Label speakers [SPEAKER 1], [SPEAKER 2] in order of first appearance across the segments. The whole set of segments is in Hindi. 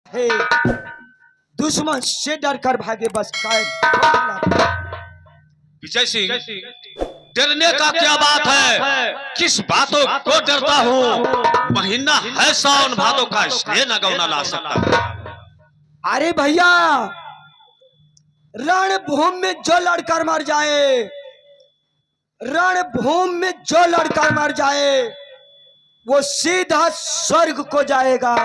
[SPEAKER 1] है, दुश्मन से डर कर भागे बस काय।
[SPEAKER 2] विजय सिंह, डरने का क्या बात है? किस बातों को डरता हूँ? महीना है सावन भादों का, इसलिए न गौना ला सकता।
[SPEAKER 1] अरे भैया, रणभूमि में जो लड़कर मर जाए, रणभूमि में जो लड़कर मर जाए वो सीधा स्वर्ग को जाएगा।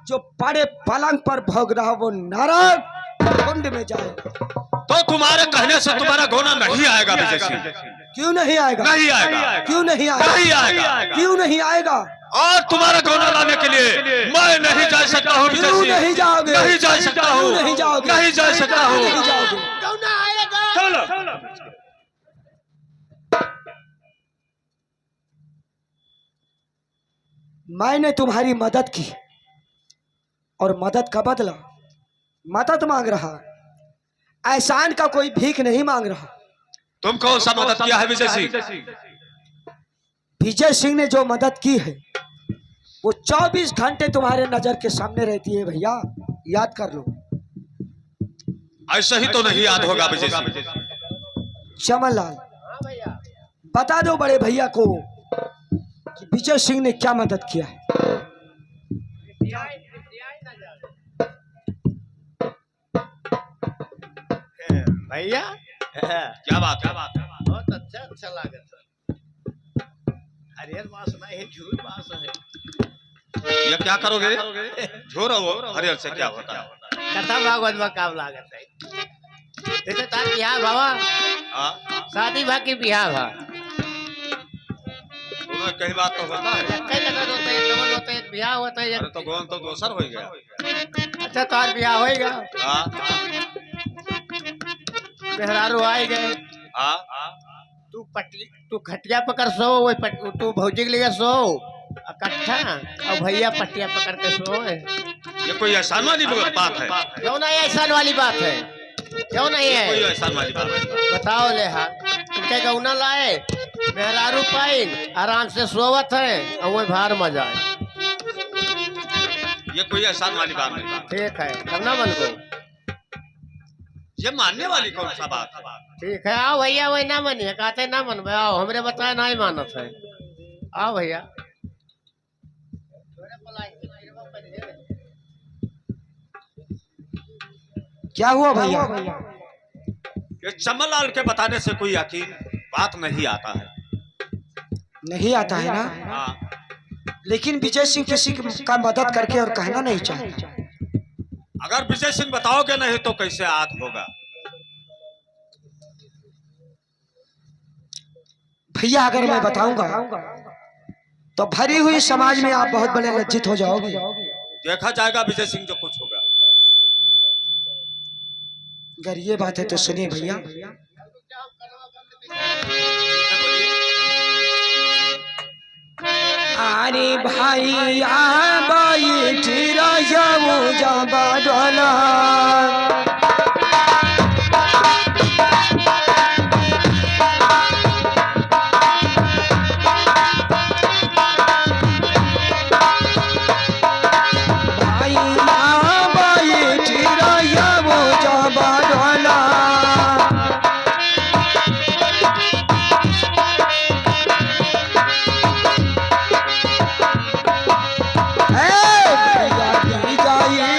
[SPEAKER 1] जो बड़े पलंग पर भोग रहा वो नरक कुंड में जाएगा।
[SPEAKER 2] तो तुम्हारे कहने से तुम्हारा गौना नहीं आएगा विजय सिंह?
[SPEAKER 1] क्यों नहीं आएगा?
[SPEAKER 2] नहीं आएगा।
[SPEAKER 1] क्यों नहीं आएगा?
[SPEAKER 2] नहीं आएगा।
[SPEAKER 1] क्यों नहीं आएगा?
[SPEAKER 2] और तुम्हारा गौना लाने के लिए मैं नहीं जा सकता हूँ विजय
[SPEAKER 1] क्यों
[SPEAKER 2] सिंह।
[SPEAKER 1] नहीं जाओगे?
[SPEAKER 2] नहीं जा सकता हूँ।
[SPEAKER 1] नहीं जाओगे?
[SPEAKER 2] नहीं जा सकता हूँ।
[SPEAKER 1] नहीं जाओगे?
[SPEAKER 3] गौना आएगा।
[SPEAKER 2] चलो।
[SPEAKER 1] मैंने तुम्हारी मदद की और मदद का बदला मदद मांग रहा, एहसान का कोई भीख नहीं मांग रहा।
[SPEAKER 2] तुम कौन सा मदद किया है विजय सिंह?
[SPEAKER 1] विजय सिंह ने जो मदद की है वो 24 घंटे तुम्हारे नजर के सामने रहती है भैया, याद कर लो।
[SPEAKER 2] ऐसा ही तो नहीं याद होगा विजय सिंह।
[SPEAKER 1] चमनलाल, बता दो बड़े भैया को कि विजय सिंह ने क्या मदद किया है।
[SPEAKER 3] भैया
[SPEAKER 2] क्या बात है?
[SPEAKER 3] बहुत अच्छा लागत है। हरियर मास ना है, झूर मास है।
[SPEAKER 2] ये क्या करोगे? झोरो वो हरियल से क्या होता है?
[SPEAKER 3] कथा भागवत में काम लागत है। जैसे तार बिहार भावा,
[SPEAKER 2] हाँ?
[SPEAKER 3] शादी भा की बिहार भा,
[SPEAKER 2] तुम्हें कई बात तो होता है।
[SPEAKER 3] कई लगन होते हैं, डबल होते हैं, बिहार होता है।
[SPEAKER 2] अरे तो गौन तो दोसर हो गया।
[SPEAKER 3] अच्छा तार बिहार होएगा,
[SPEAKER 2] हाँ?
[SPEAKER 3] मेहरारू आए गए,
[SPEAKER 2] हाँ?
[SPEAKER 3] तू खटिया पकड़ सो, वो तू भौजी के लिए सो इकट्ठा, और भैया पटिया पकड़ के सो।
[SPEAKER 2] ये कोई एहसान वाली बात है?
[SPEAKER 3] क्यों नहीं एहसान वाली बात है? क्यों नहीं
[SPEAKER 2] कोई
[SPEAKER 3] है?
[SPEAKER 2] एहसान वाली बात है?
[SPEAKER 3] बताओ ले हाथ तुमके गौना लाए, मेहरारू पाइन आराम से सोवत है और वही भार मजा है।
[SPEAKER 2] ये कोई एहसान वाली बात नहीं।
[SPEAKER 3] ठीक है, तब ना मन को
[SPEAKER 2] ये मानने वाली कौन सा बात है?
[SPEAKER 3] ठीक है, आओ भैया, वही ना मनिए, कहते ना मन भाई, आओ हमरे बताए नहीं मानत है। आओ भैया।
[SPEAKER 1] क्या हुआ भैया?
[SPEAKER 2] ये चमनलाल के बताने से कोई यकीन बात नहीं आता है।
[SPEAKER 1] नहीं आता है ना?
[SPEAKER 2] हाँ।
[SPEAKER 1] लेकिन विजय सिंह किसी का मदद करके और कहना नहीं चाहता।
[SPEAKER 2] अगर विजय सिंह बताओगे नहीं तो कैसे आद होगा?
[SPEAKER 1] भैया अगर मैं बताऊंगा तो भरी हुई समाज में आप बहुत बड़े लज्जित हो जाओगे।
[SPEAKER 2] देखा जाएगा विजय सिंह जो कुछ होगा।
[SPEAKER 1] अगर ये बात है तो सुनिए भैया। अरे भाई बैठ जाओ जाबा डोला,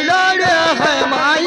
[SPEAKER 1] लड़े है माई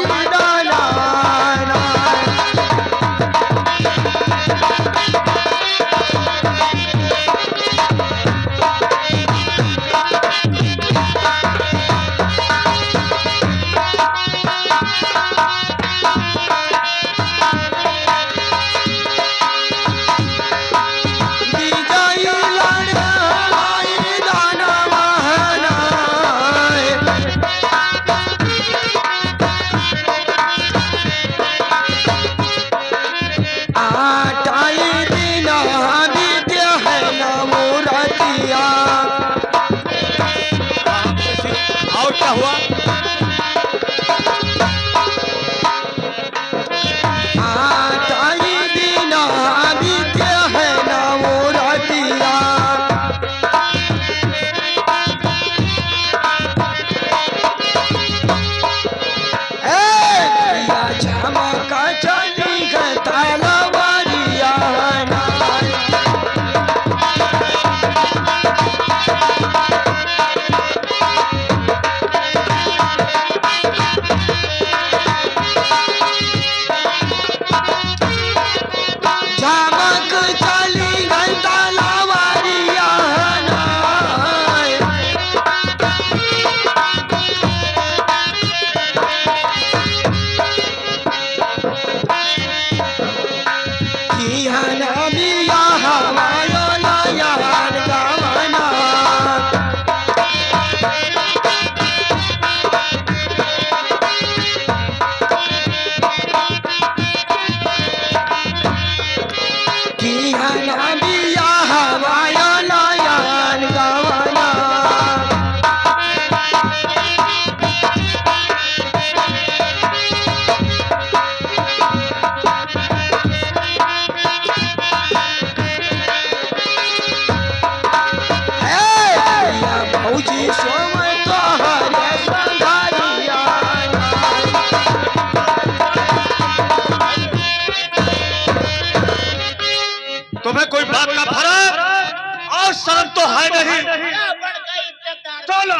[SPEAKER 2] नहीं।
[SPEAKER 3] क्या बड़का इज्जतदार।
[SPEAKER 2] चलो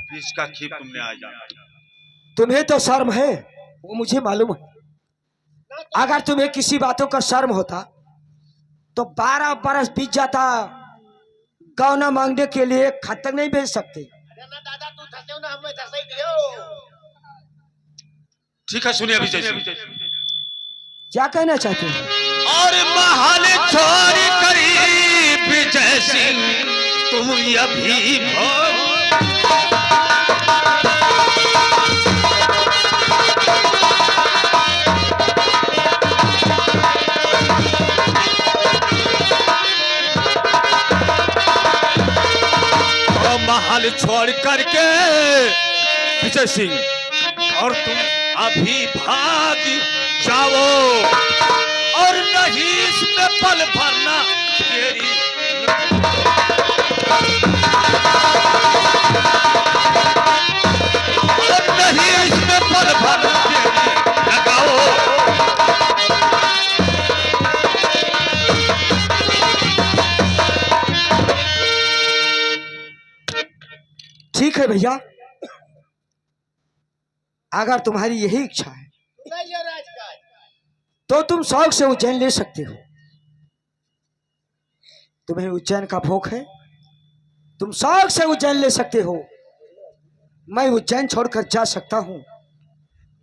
[SPEAKER 2] बीच का खीप तुमने आ जाना।
[SPEAKER 1] तुम्हें तो शर्म है, वो मुझे मालूम है। अगर तुम्हें किसी बातों का शर्म होता तो 12 बरस बीत जाता, गौना मांगने के लिए खत तक नहीं भेज सकते।
[SPEAKER 3] अरे ना दादा तू धसे ना हमें धसे ही दियो।
[SPEAKER 2] ठीक है सुनिए विजय सिंह।
[SPEAKER 1] क्या कहना चाहते हैं?
[SPEAKER 2] और महल छोड़ करी विजय सिंह तुम अभी महल छोड़ करके विजय सिंह और तुम अभी भाग जाओ और नहीं इसमें पल भरना तेरी और नहीं इसमें पल भरना तेरी लगाओ।
[SPEAKER 1] ठीक है भैया, अगर तुम्हारी यही इच्छा है तो तुम शौक से उज्जैन ले सकते हो। तुम्हें उज्जैन का भोग है, तुम शौक से उज्जैन ले सकते हो। मैं उज्जैन छोड़कर जा सकता हूं,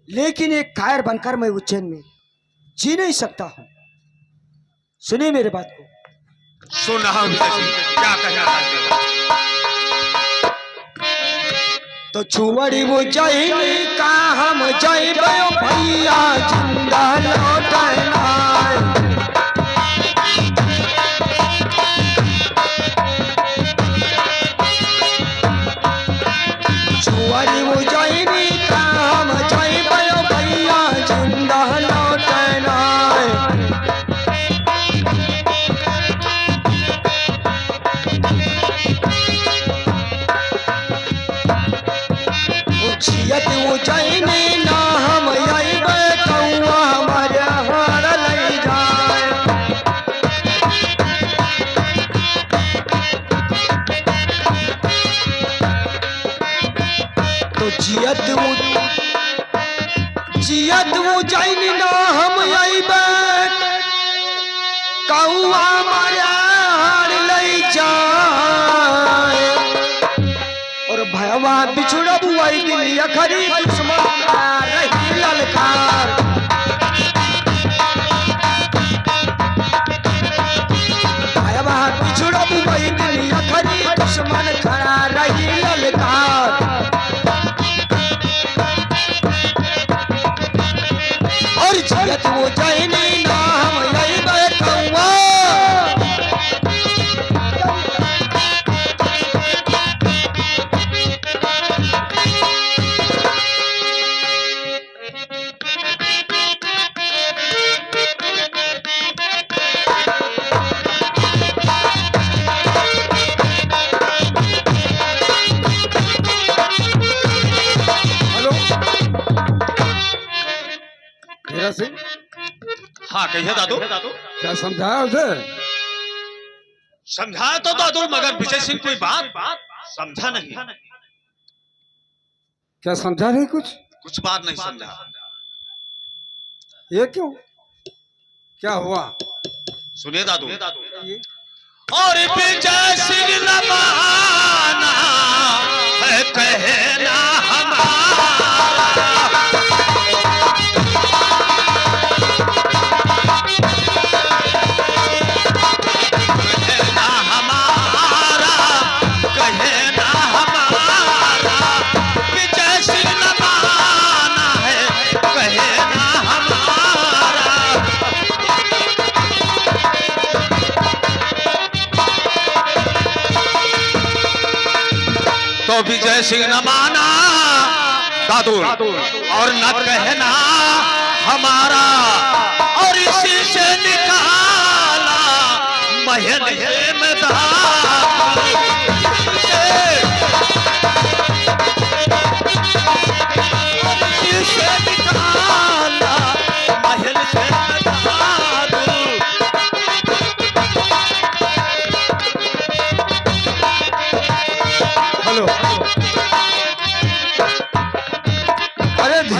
[SPEAKER 1] लेकिन एक कायर बनकर मैं उज्जैन में जी नहीं सकता हूं। सुनिए मेरे बात को।
[SPEAKER 2] सुना क्या कहना चाहते हो?
[SPEAKER 1] तो छुवड़ी उज्जैन का हम जइबे भैया जिंदा लौटना। छुवड़ी उज्जैन का हम जइबे भैया जिंदा लौटना। जियत उज्जैन ना हम अइबे कौआ हमारे हार लई जाए। तो जियत उज्जैन ना हम अइबे कौआ हमारे हार लई जाए। और भयवा बिछुड़ब वही दिन अखरी दुश्मन का रही ललकार। भयवा बिछुड़ब वही दिन अखरी दुश्मन खड़ा रही ललकार। और जियत वो जैनी ना हम अइबे कौआ।
[SPEAKER 4] हीरा सिंह,
[SPEAKER 2] हाँ कहिए दादू।
[SPEAKER 4] क्या समझाया उसे?
[SPEAKER 2] समझाया तो दादू, मगर विजय सिंह कोई बात समझा नहीं।
[SPEAKER 4] क्या समझा नहीं कुछ?
[SPEAKER 2] कुछ बात नहीं समझा।
[SPEAKER 4] ये क्यों? क्या हुआ?
[SPEAKER 2] सुनिए दादू।
[SPEAKER 4] ये
[SPEAKER 2] और विजय सिंह लबाना है कहना हमारा। कहना हमारा, कहना हमारा। विजय सिंह लबाना है कहना हमारा। तो विजय सिंह न माना दादू और न कहना हमारा। और इसी से निकाला महल से मैदान। इसी से निकाला महल से मैदान।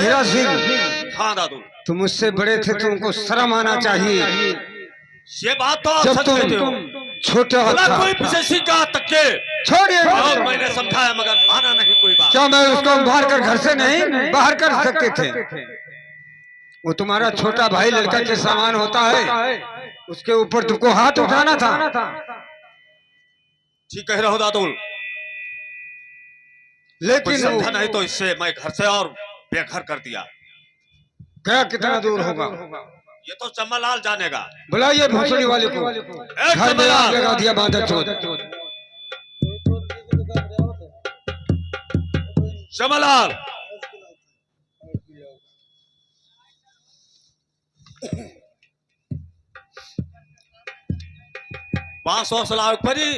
[SPEAKER 4] हीरा सिंह,
[SPEAKER 2] हाँ दादू,
[SPEAKER 4] तुम मुझसे बड़े थे, तुमको शर्म आना चाहिए।
[SPEAKER 2] ये बात तो आप
[SPEAKER 4] जब
[SPEAKER 2] सच कहते हो।
[SPEAKER 4] तुम छोटा
[SPEAKER 2] बोला
[SPEAKER 4] था,
[SPEAKER 2] कोई विजय सिंह का तक के
[SPEAKER 4] छोड़िए,
[SPEAKER 2] और मैंने समझाया मगर माना नहीं कोई बात।
[SPEAKER 4] क्या मैं उसको बाहर कर घर से नहीं बाहर कर सकते थे? वो तुम्हारा छोटा भाई लड़का के समान होता है, उसके ऊपर तुमको हाथ उठाना था।
[SPEAKER 2] ठीक कह रहे हो दादुल,
[SPEAKER 4] लेकिन
[SPEAKER 2] समझा नहीं तो इससे मैं घर से और बेघर कर दिया।
[SPEAKER 4] क्या कितना दूर होगा?
[SPEAKER 2] ये तो चम्मालाल जानेगा।
[SPEAKER 4] बुलाइए भोसड़ी वाले को,
[SPEAKER 2] ए,
[SPEAKER 4] घर में आग
[SPEAKER 2] चम्मालाल,
[SPEAKER 4] लगा दिया बांधर चोद।
[SPEAKER 2] चम्मालाल, बांस वांस लाओ परी।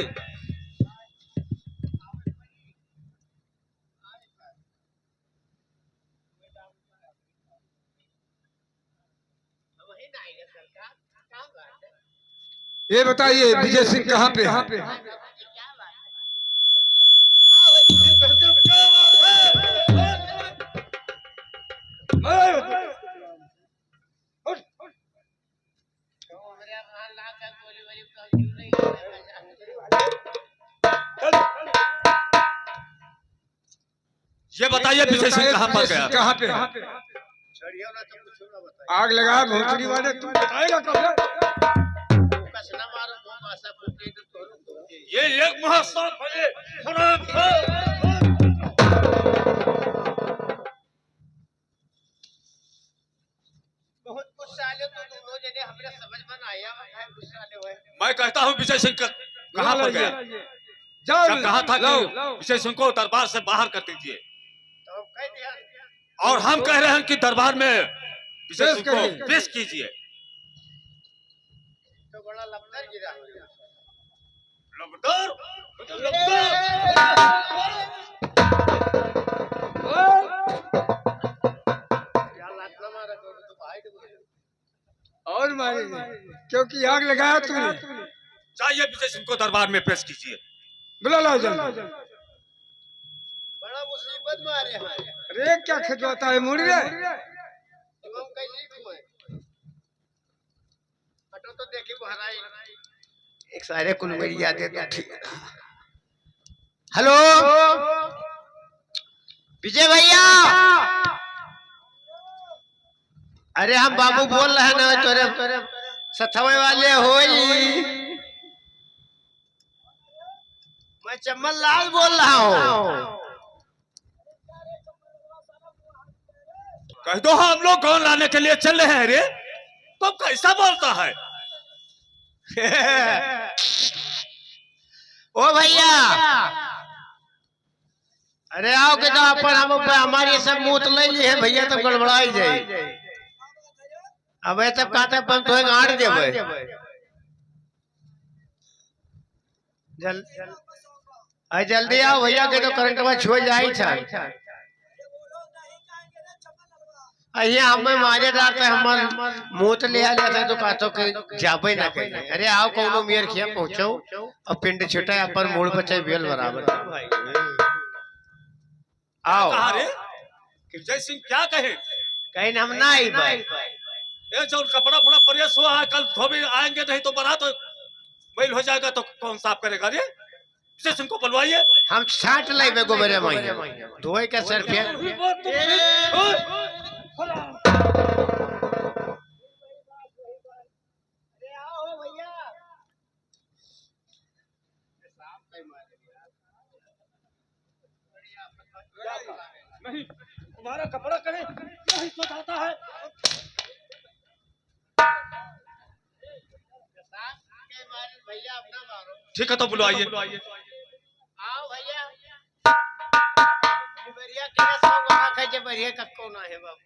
[SPEAKER 4] ये बताइए विजय सिंह कहाँ पे है?
[SPEAKER 2] ये बताइए विजय सिंह कहाँ पर गया?
[SPEAKER 4] कहाँ पे है? आग लगा भोसड़ी वाले, तुम बताएगा कब?
[SPEAKER 2] ये एक महास्थान पहले
[SPEAKER 3] बहुत गुस्सा आले तो दोनों जने हमरे समझ में ना आया है गुस्सा आले हुए।
[SPEAKER 2] मैं कहता हूँ विजय सिंह कहाँ पर गया?
[SPEAKER 4] जाओ,
[SPEAKER 2] जब कहा था
[SPEAKER 4] लाओ।
[SPEAKER 2] कि विजय सिंह को दरबार से बाहर कर दीजिए,
[SPEAKER 3] तो हम कह दिया
[SPEAKER 2] और हम कह रहे हैं कि दरबार में विजय सिंह को पेश कीजिए।
[SPEAKER 3] तो बड़ा लफतर गिरा।
[SPEAKER 2] लबदार,
[SPEAKER 3] क्या लात ना मारा तो भाई
[SPEAKER 4] और मारेंगे क्योंकि आग लगाया तूने।
[SPEAKER 2] चाहिए विजय सिंह को दरबार में पेश कीजिए।
[SPEAKER 4] बुला लाओ जल्दी।
[SPEAKER 3] बड़ा मुसीबत में आ रहे हैं।
[SPEAKER 4] अरे क्या खजवाता है मुड़ रहा है?
[SPEAKER 3] हम कैसे घुमाए? हटो तो देखी बहराई। एक सारे कुल मेरी यादें तो ठीक है। हेलो विजय भैया, अरे हम बाबू बोल रहे हैं ना, तोरे सथवे वाले होई। मैं चम्मन लाल बोल रहा हूँ।
[SPEAKER 2] कह दो हम लोग कौन लाने के लिए चल रहे हैं रे? तो कैसा बोलता है?
[SPEAKER 3] ओ भैया, अरे आओ के तो अपन हम हमारी सब मूत ले ली है भैया, तब गड़बड़ाई जाए। अब तब कहते अपन तो गाड़ देवे। जल्दी आओ भैया के तो करंट में छो जाई था। अहिया हमें मारे डालते हमार मूत ले आ जाता तो कहतो के जाबे ना कहीं। अरे आओ कोनो मेर खिया पहुंचो और पिंड छुटा अपन मोड़ बचे बेल बराबर। आओ
[SPEAKER 2] कहा रे? विजय सिंह क्या कहे?
[SPEAKER 3] कहीं हम ना आई भाई।
[SPEAKER 2] ये जो कपड़ा फड़ा प्रेस हुआ है, कल धोबी आएंगे नहीं तो बना तो मैल हो जाएगा, तो कौन साफ करेगा रे? विजय सिंह को बुलवाइए।
[SPEAKER 3] हम छाट लेबे गोबरे में धोए के सर पे।
[SPEAKER 2] नहीं, तुम्हारा कपड़ा कहीं नहीं सुखाता है।
[SPEAKER 3] भैया अपना मारो।
[SPEAKER 2] ठीक है तो बुलवाइए।
[SPEAKER 3] आओ भैया। बढ़िया के सो वहां के बढ़िया का कौन है बाबू?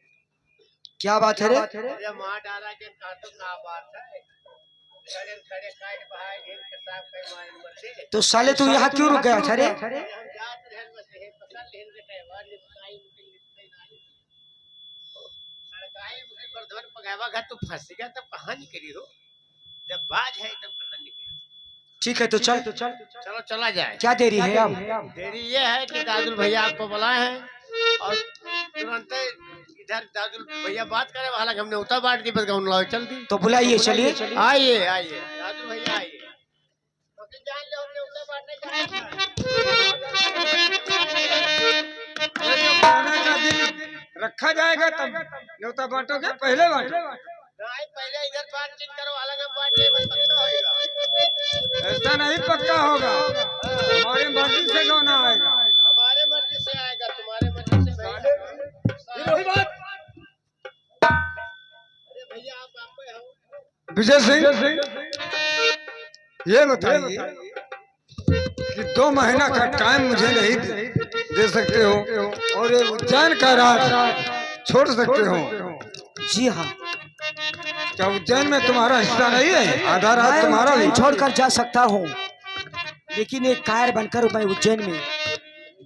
[SPEAKER 1] क्या बात है रे?
[SPEAKER 3] अरे मां डाला के का तो का बात है। खड़े खड़े काट भाई ढेर के साफ कई मार मरते।
[SPEAKER 1] तो साले तू यहाँ क्यों रुक गया था रे?
[SPEAKER 3] जात रहन बस है पकड़ लेन के टाइम निकाई मुकिल निकले नहीं। सरकाई मुकिल बर्धवन पगावा का तू फंसेगा तब कहां निकली हो? जब बाज है तब कहां निकली?
[SPEAKER 1] ठीक है तो चल।
[SPEAKER 3] चलो चला जाए।
[SPEAKER 1] क्या देरी है अब?
[SPEAKER 3] देरी ये है कि दादुल भैया आपको बुलाए हैं और तुरंत इधर दादू भैया बात करे वाला हमने उतना बांट दी बस गाउन लाओ चल दी।
[SPEAKER 1] तो बुलाइए, चलिए।
[SPEAKER 3] आइए आइए दादू भैया आइए। अपनी जान लो हमने उतना बांटने
[SPEAKER 4] पौने का दिन रखा जाएगा तब न्योता बांटोगे, पहले बांटो।
[SPEAKER 3] नहीं पहले इधर बातचीत करो वाला ना बांटे बस पक्का होगा।
[SPEAKER 4] ऐसा नहीं पक्का होगा, हमारी मर्जी से गौना आएगा।
[SPEAKER 3] हमारे मर्जी से आएगा, तुम्हारे मर्जी से नहीं आएगा। अरे भैया आप पे हो।
[SPEAKER 4] विजय सिंह, ये बताइए कि 2 महीना का टाइम मुझे नहीं दे सकते हो और ये उज्जैन का राज छोड़ सकते हो?
[SPEAKER 1] जी हाँ,
[SPEAKER 4] क्या उज्जैन में तुम्हारा हिस्सा नहीं है? आधा रात
[SPEAKER 1] मैं
[SPEAKER 4] तुम्हारा
[SPEAKER 1] उज्जैन
[SPEAKER 4] भी?
[SPEAKER 1] छोड़कर जा सकता हूँ, लेकिन एक कायर बनकर मैं उज्जैन में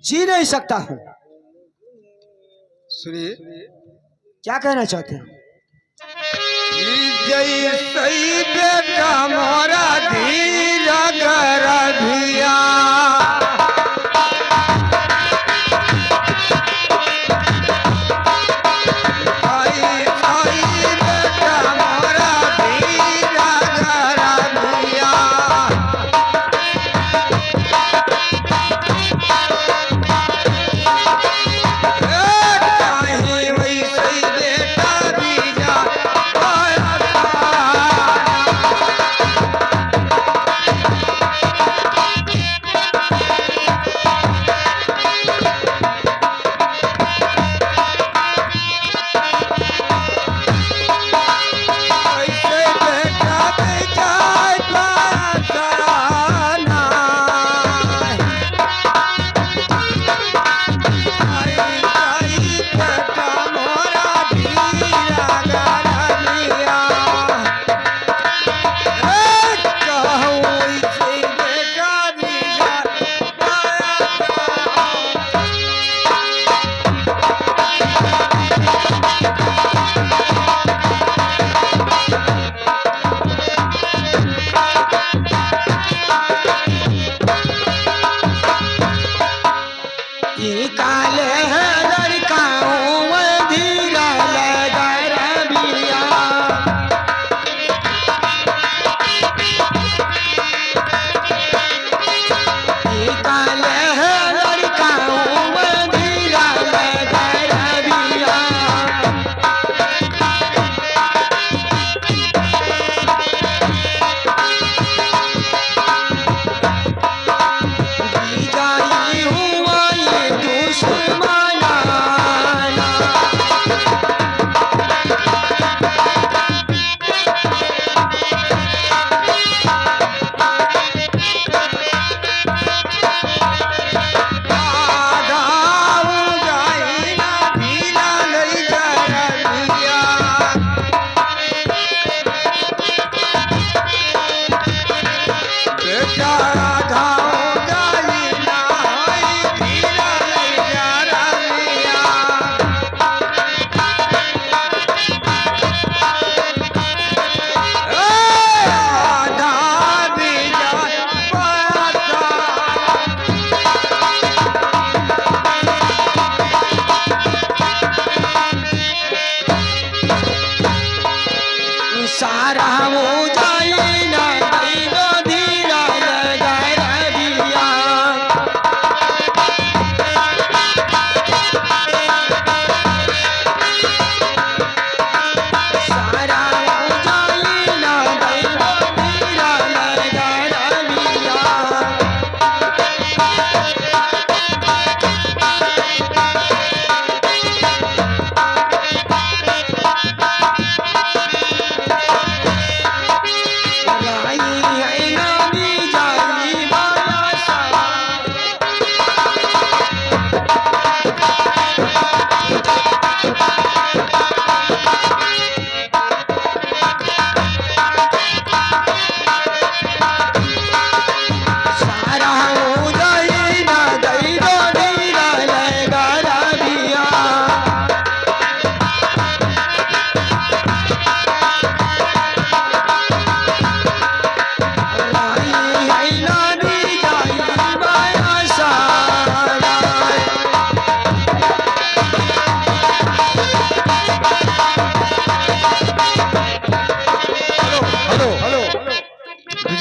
[SPEAKER 1] जी नहीं सकता हूँ।
[SPEAKER 4] सुनिए,
[SPEAKER 1] क्या कहना चाहते हैं?
[SPEAKER 4] जय सही बेटा मोरा धीरा कर धिया, आई आई बेटा मोरा धीरा कर धिया। काहे वैसे बेटा बीजा आया था।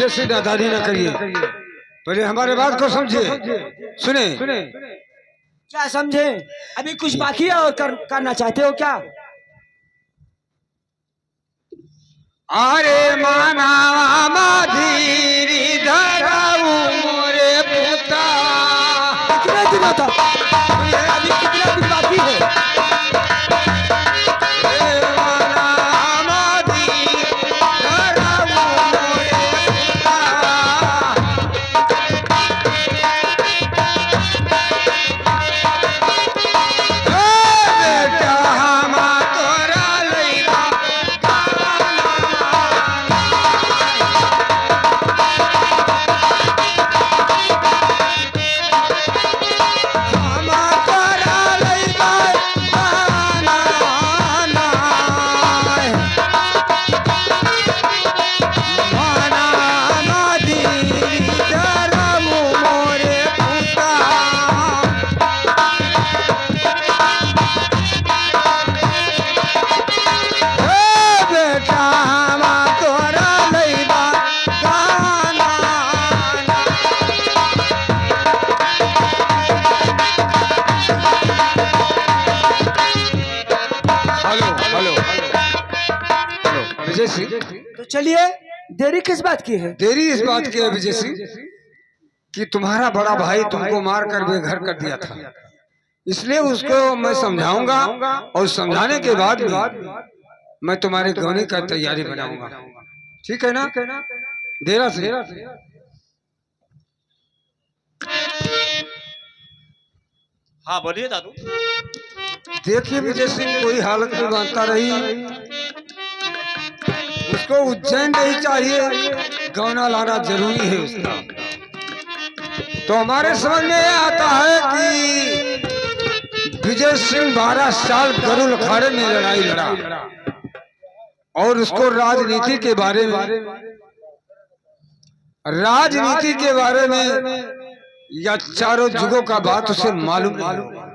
[SPEAKER 4] जैसी नादानी न करिए, पहले हमारे बात को समझिए। सुने,
[SPEAKER 1] क्या समझे? अभी कुछ बाकी है और करना चाहते हो क्या?
[SPEAKER 4] अरे माना धीरी धराऊ मोरे पुता।
[SPEAKER 1] कितने दिनों तक? अभी कितना दिन बाकी है?
[SPEAKER 4] विजय सिंह,
[SPEAKER 1] तो चलिए, देरी किस बात की है?
[SPEAKER 4] देरी इस बात की है विजय सिंह कि तुम्हारा बड़ा भाई तुमको मार कर बेघर कर दिया था, इसलिए उसको मैं समझाऊंगा और समझाने के बाद मैं तुम्हारे गौनी का तैयारी बनाऊंगा। ठीक है ना? देरा से
[SPEAKER 2] हाँ बोलिए दादू।
[SPEAKER 4] देखिए विजय सिंह, कोई हालत में बांधता रही, उसको उज्जैन नहीं चाहिए, गौना लाना जरूरी है उसका। तो हमारे समझ में यह आता है कि विजय सिंह 12 साल गरुड़ अखाड़े में लड़ाई लड़ा और उसको राजनीति के बारे में या चारों जुगों का बात उसे मालूम नहीं।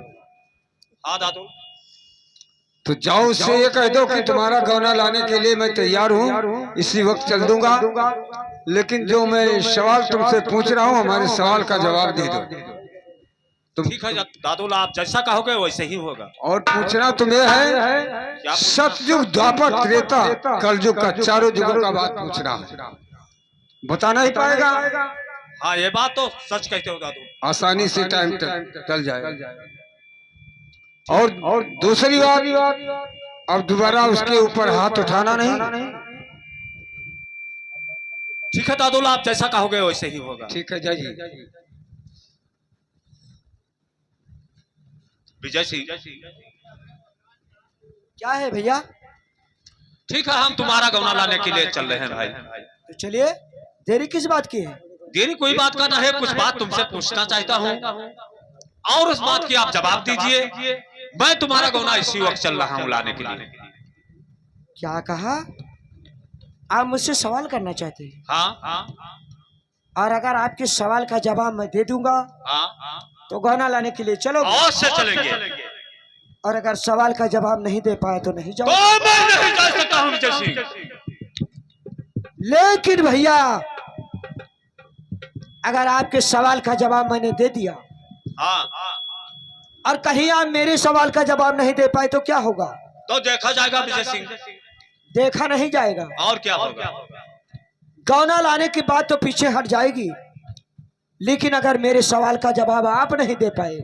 [SPEAKER 2] हाँ दादू।
[SPEAKER 4] तो जाओ उससे ये कह दो कि तुम्हारा गौना लाने के लिए मैं तैयार हूँ, इसी वक्त चल दूंगा, लेकिन जो मैं सवाल तुमसे पूछ रहा हूँ हमारे सवाल का जवाब दे दो। तुम
[SPEAKER 2] ठीक है दादू, आप जैसा कहोगे वैसे ही होगा।
[SPEAKER 4] और पूछना तुम्हें है सतयुग द्वापर त्रेता कलयुग का चारों युगों का बात पूछना है, बताना ही पाएगा।
[SPEAKER 2] हाँ ये बात तो सच कहते हो दादू।
[SPEAKER 4] आसानी से टाइम चल जाएगा। और दूसरी बात, अब दोबारा उसके ऊपर हाथ उठाना नहीं।
[SPEAKER 2] ठीक है दादू, आप जैसा कहोगे वैसे ही होगा।
[SPEAKER 4] ठीक है जाइए।
[SPEAKER 2] विजय सिंह,
[SPEAKER 1] क्या है भैया?
[SPEAKER 2] ठीक है, हम तुम्हारा गौना लाने के लिए चल रहे हैं भाई।
[SPEAKER 1] तो चलिए, देरी किस बात की है?
[SPEAKER 2] देरी कोई बात का ना है, कुछ बात तुमसे पूछना चाहता हूँ और उस बात की आप जवाब दीजिए। मैं तुम्हारा गौना इसी वक्त चल रहा हूँ लाने के लिए।
[SPEAKER 1] क्या कहा? आप मुझसे सवाल करना चाहते हैं?
[SPEAKER 2] हाँ,
[SPEAKER 1] और अगर आपके सवाल का जवाब मैं दे दूंगा
[SPEAKER 2] हाँ,
[SPEAKER 1] तो गौना लाने के लिए चलो।
[SPEAKER 2] और से चलेंगे।
[SPEAKER 1] और अगर सवाल का जवाब नहीं दे पाए तो नहीं
[SPEAKER 2] तो
[SPEAKER 1] जाओ।
[SPEAKER 2] मैं नहीं जा सकता हूँ विजय सिंह।
[SPEAKER 1] लेकिन भैया, अगर आपके सवाल का जवाब मैंने दे दिया
[SPEAKER 2] हाँ,
[SPEAKER 1] और कहीं आप मेरे सवाल का जवाब नहीं दे पाए तो क्या होगा?
[SPEAKER 2] तो देखा जाएगा विजय सिंह।
[SPEAKER 1] देखा नहीं जाएगा।
[SPEAKER 2] और क्या होगा?
[SPEAKER 1] गौना लाने की बात तो पीछे हट जाएगी, लेकिन अगर मेरे सवाल का जवाब आप नहीं दे पाए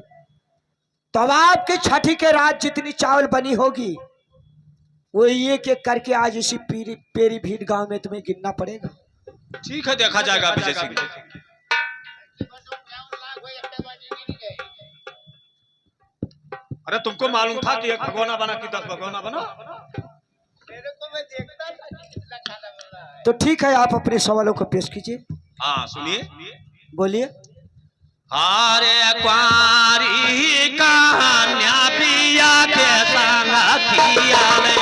[SPEAKER 1] तो अब आपके छठी के रात जितनी चावल बनी होगी वो एक एक करके आज इसी पेरी भीड़ गांव में तुम्हें गिनना पड़ेगा।
[SPEAKER 2] ठीक है, देखा जाएगा विजय सिंह। अरे तुमको मालूम था कि एक भगोना बना कि 10 भगोना बना?
[SPEAKER 1] तो ठीक है, आप अपने सवालों को पेश कीजिए।
[SPEAKER 2] हाँ सुनिए।
[SPEAKER 1] बोलिए।
[SPEAKER 2] हारे क्वारी कहानिया पिया के संग किया ले।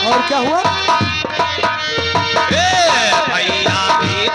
[SPEAKER 1] और क्या हुआ?
[SPEAKER 2] भैया भी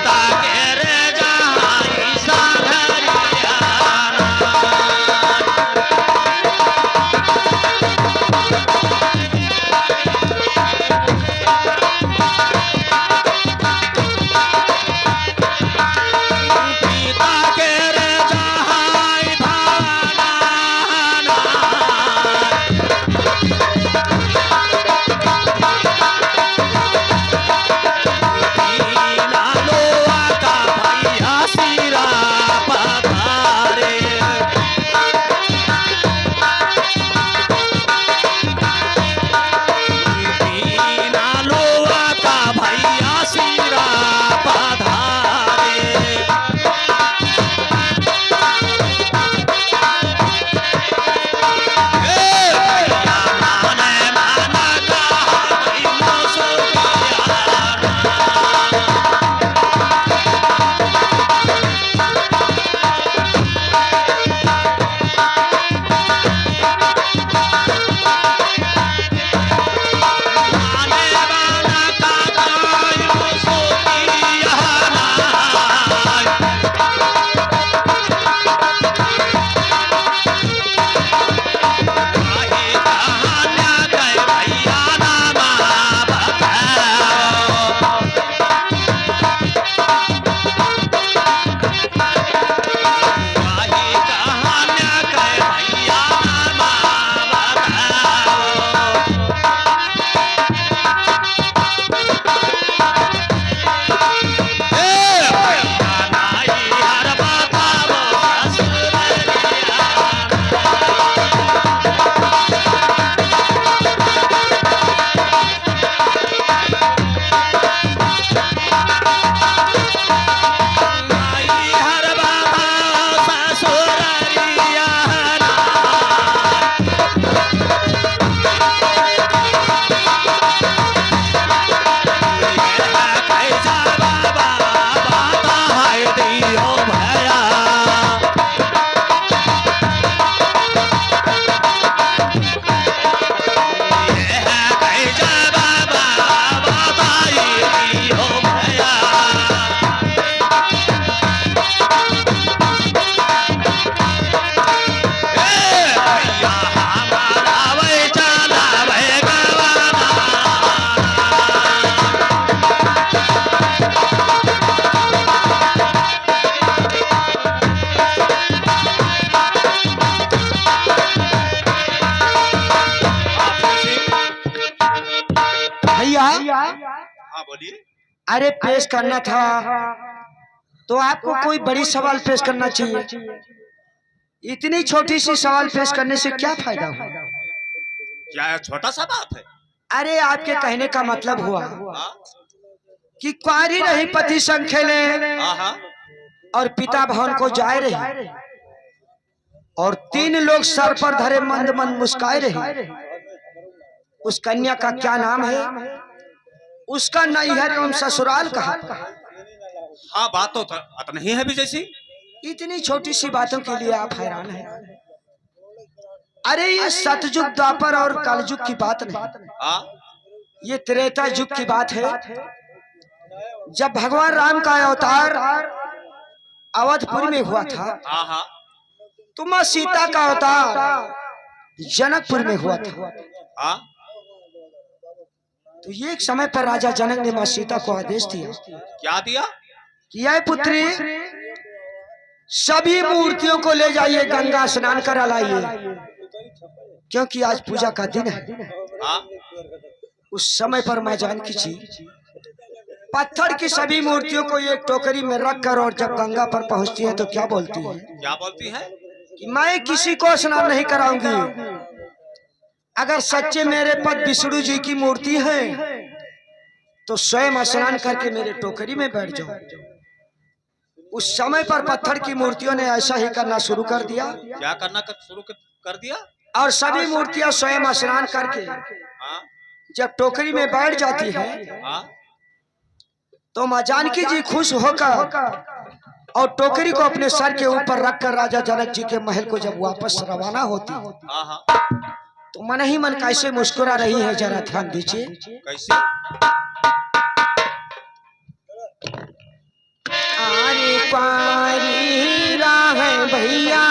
[SPEAKER 1] भैया
[SPEAKER 2] हाँ बोलिए।
[SPEAKER 1] अरे पेश करना था तो आपको कोई बड़ी सवाल पेश करना चाहिए। इतनी छोटी सी सवाल पेश करने से क्या फायदा हुआ?
[SPEAKER 2] क्या यह छोटा सा बात है?
[SPEAKER 1] अरे आपके कहने का मतलब हुआ
[SPEAKER 2] हाँ
[SPEAKER 1] कि कुंवारी रही पति संग खेले
[SPEAKER 2] हाँ हाँ।
[SPEAKER 1] और पिता भवन को जाए रहे और 3 लोग सर पर धरे मंद मंद मुस्काए रहे। उस कन्या का क्या नाम है? उसका नैहर एवं ससुराल कहाँ पर?
[SPEAKER 2] हाँ बात तो अतनी ही है विजय सिंह।
[SPEAKER 1] इतनी छोटी सी बातों के लिए आप हैरान हैं? अरे ये सतयुग द्वापर और कलयुग की बात नहीं,
[SPEAKER 2] हाँ
[SPEAKER 1] ये त्रेता युग की बात है। जब भगवान राम का अवतार अवधपुरी में हुआ था
[SPEAKER 2] हाँ हाँ
[SPEAKER 1] तो मां सीता का अवतार जनकपुर में हुआ था।
[SPEAKER 2] हाँ।
[SPEAKER 1] तो ये एक समय पर राजा जनक ने मां सीता को आदेश दिया
[SPEAKER 2] क्या दिया?
[SPEAKER 1] कि यह पुत्री सभी मूर्तियों को ले जाइए, गंगा स्नान करा लाइए, क्योंकि आज पूजा का दिन है।
[SPEAKER 2] हाँ
[SPEAKER 1] उस समय पर मां जानकी जी पत्थर की सभी मूर्तियों को एक टोकरी में रखकर और जब गंगा पर पहुंचती है तो क्या बोलती है?
[SPEAKER 2] क्या बोलती है?
[SPEAKER 1] कि मैं किसी को स्नान नहीं कराऊंगी। अगर सच्चे मेरे पद विष्णु जी की मूर्ति है तो स्वयं स्नान करके मेरे टोकरी में बैठ जाओ। उस समय पर पत्थर की मूर्तियों ने ऐसा ही करना शुरू कर दिया।
[SPEAKER 2] क्या करना शुरू कर दिया?
[SPEAKER 1] और सभी मूर्तियां स्वयं स्नान करके
[SPEAKER 2] हाँ
[SPEAKER 1] जब टोकरी में बैठ जाती है
[SPEAKER 2] हाँ
[SPEAKER 1] तो मां जानकी जी खुश होकर और टोकरी को अपने सर के ऊपर रखकर राजा जनक जी के महल को जब वापस रवाना होती है
[SPEAKER 2] हाँ हाँ।
[SPEAKER 1] तो मन ही मन कैसे मुस्कुरा रही है, जरा ध्यान दीजिए।
[SPEAKER 2] कैसे?
[SPEAKER 1] अरे पारी राह भैया